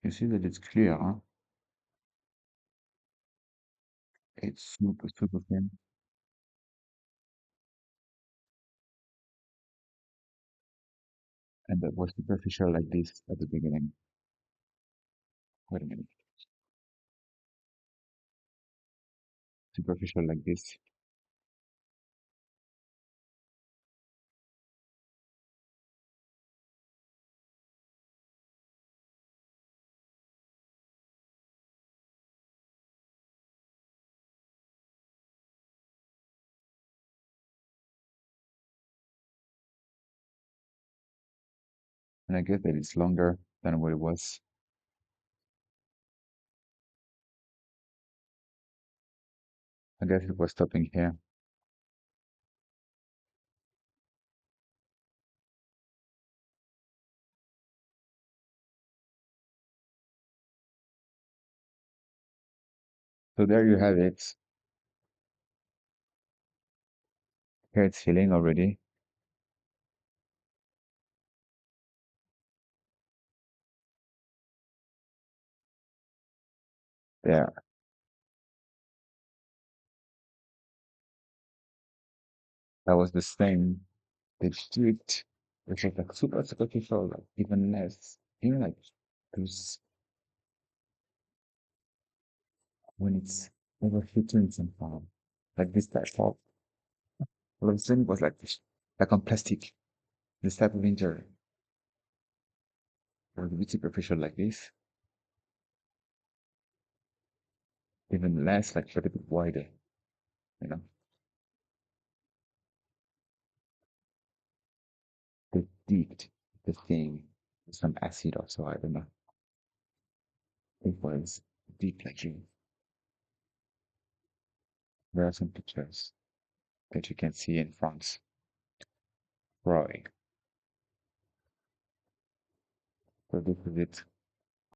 You see that it's clear, huh? It's super, super thin. And that was superficial like this at the beginning. Wait a minute. Superficial like this. And I guess that it's longer than what it was. I guess it was stopping here. So there you have it. Here it's healing already. There. That was the same. They streaked, which was like super superficial, like even less. Even like those when it's overfitting somehow. Like this type of all of a sudden it was like this, like on plastic. This type of injury was a bit superficial like this. Even less, like a little bit wider, you know. They dipped the thing with some acid or so, I don't know. It was deep like you. There are some pictures that you can see in France. Roy. So this is it.